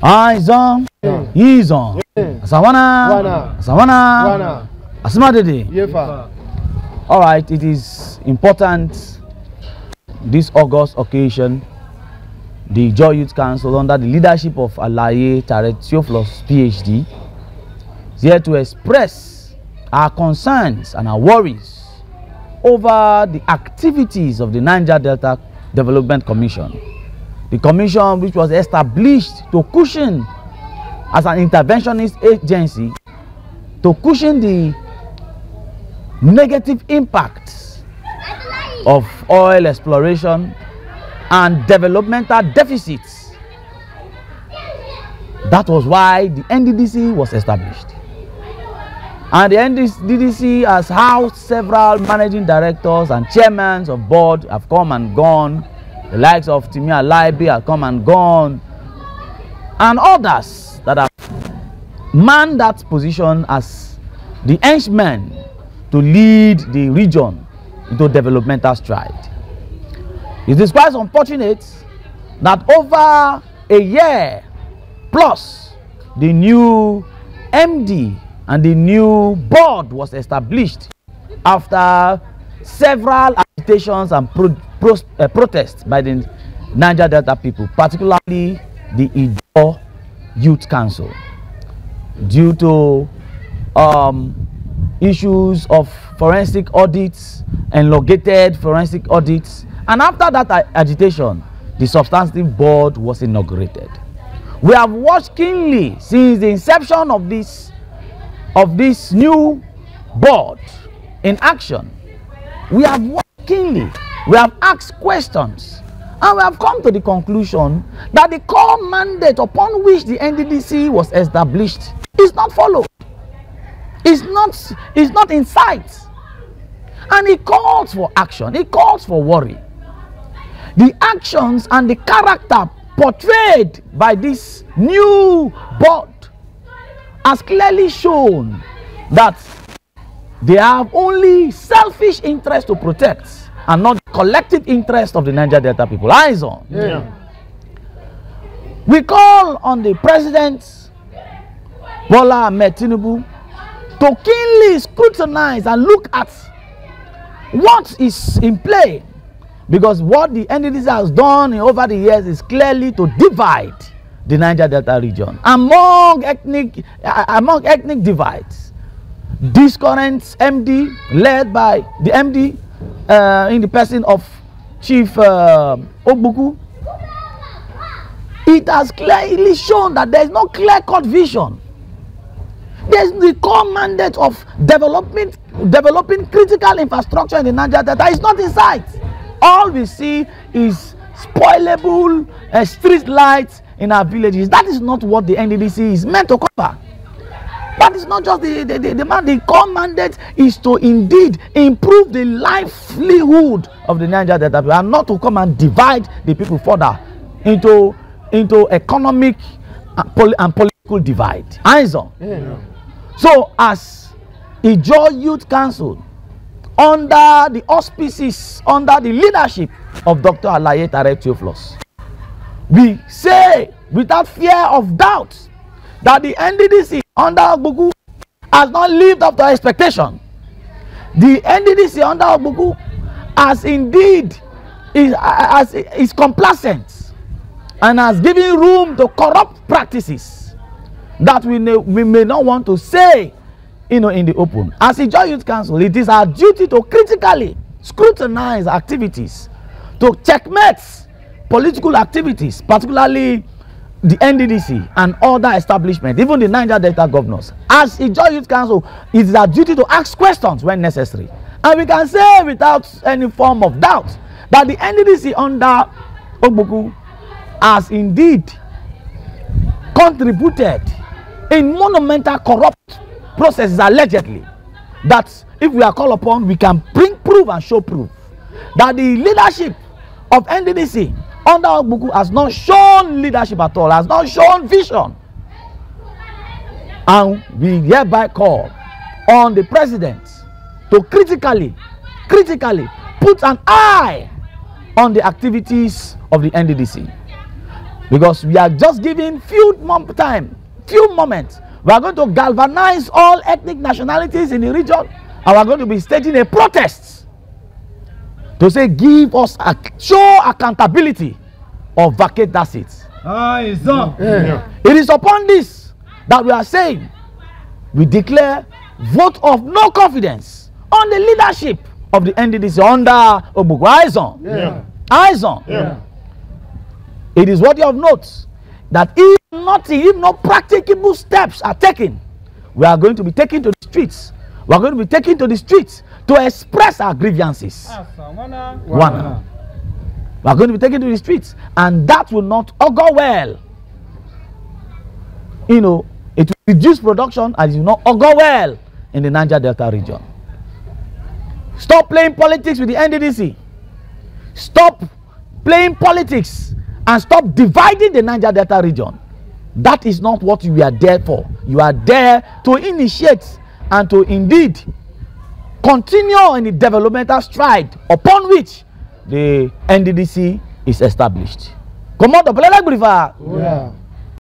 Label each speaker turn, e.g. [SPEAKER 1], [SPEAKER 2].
[SPEAKER 1] Eyes on, ease on. Sawana, Sawana, Asmadede. All right, it is important this August occasion. The Ijaw Youth Council, under the leadership of Alaye Theophilus, PhD, is here to express our concerns and our worries over the activities of the Niger Delta Development Commission. The commission, which was established to cushion as an interventionist agency, to cushion the negative impacts of oil exploration and developmental deficits. That was why the NDDC was established. And the NDDC has housed several managing directors and chairmen of board have come and gone. The likes of Timia Laibi have come and gone. And others that have manned that position as the henchmen to lead the region into developmental stride. It is quite unfortunate that over a year plus the new MD and the new board was established after several agitations and protests by the Niger Delta people, particularly the Ijaw Youth Council, due to issues of forensic audits, elongated forensic audits. And after that agitation, the substantive board was inaugurated. We have watched keenly since the inception of this new board in action. We have watched keenly. We have asked questions. And we have come to the conclusion that the core mandate upon which the NDDC was established is not followed. It's not in sight. And it calls for action. It calls for worry. The actions and the character portrayed by this new board has clearly shown that they have only selfish interest to protect and not the collective interest of the Niger Delta people. Eyes on. Yeah. We call on the President Bola Ahmed Tinubu to keenly scrutinize and look at what is in play, because what the NDDC has done over the years is clearly to divide the Niger Delta region among ethnic divides. This current MD, led by the MD in the person of Chief Ogbuku, it has clearly shown that there is no clear-cut vision. There's the core mandate of developing critical infrastructure in the Niger Delta is not in sight. All we see is spoilable street lights in our villages. That is not what the NDDC is meant to cover. That is not just the core mandate is to indeed improve the livelihood of the Niger Delta people, and not to come and divide the people further into economic and political divide. Eyes on. Yeah. So as Ijaw Youth Council, under the auspices, under the leadership of Dr. Alaye Theophilus, we say without fear of doubt that the NDDC under Ogbuku has not lived up to expectation. The NDDC under Ogbuku has indeed is complacent and has given room to corrupt practices that we may not want to say, in the open. As Ijaw Youth Council, it is our duty to critically scrutinize activities, to checkmate political activities, particularly the NDDC and other establishments, even the Niger Delta governors. As Ijaw Youth Council, it is our duty to ask questions when necessary. And we can say without any form of doubt that the NDDC under Ogbuku has indeed contributed in monumental corrupt processes, allegedly, that if we are called upon, we can bring proof and show proof that the leadership of NDDC under Ogbuku has not shown leadership at all, has not shown vision. And we hereby call on the president to critically put an eye on the activities of the NDDC. Because we are just giving few moments. We are going to galvanize all ethnic nationalities in the region, and we are going to be staging a protest to say, show accountability or vacate that seat. It is upon this that we are saying we declare vote of no confidence on the leadership of the NDDC under Ogbuku. Eyes on. It is worthy of note that if no practicable steps are taken, we are going to be taken to the streets. We are going to be taken to the streets to express our grievances. We are going to be taken to the streets, and that will not augur well. It will reduce production, and it will not augur well in the Niger Delta region. Stop playing politics with the NDDC. Stop playing politics and stop dividing the Niger Delta region. That is not what you are there for. You are there to initiate and to indeed continue in the developmental stride upon which the NDDC is established. Come on, the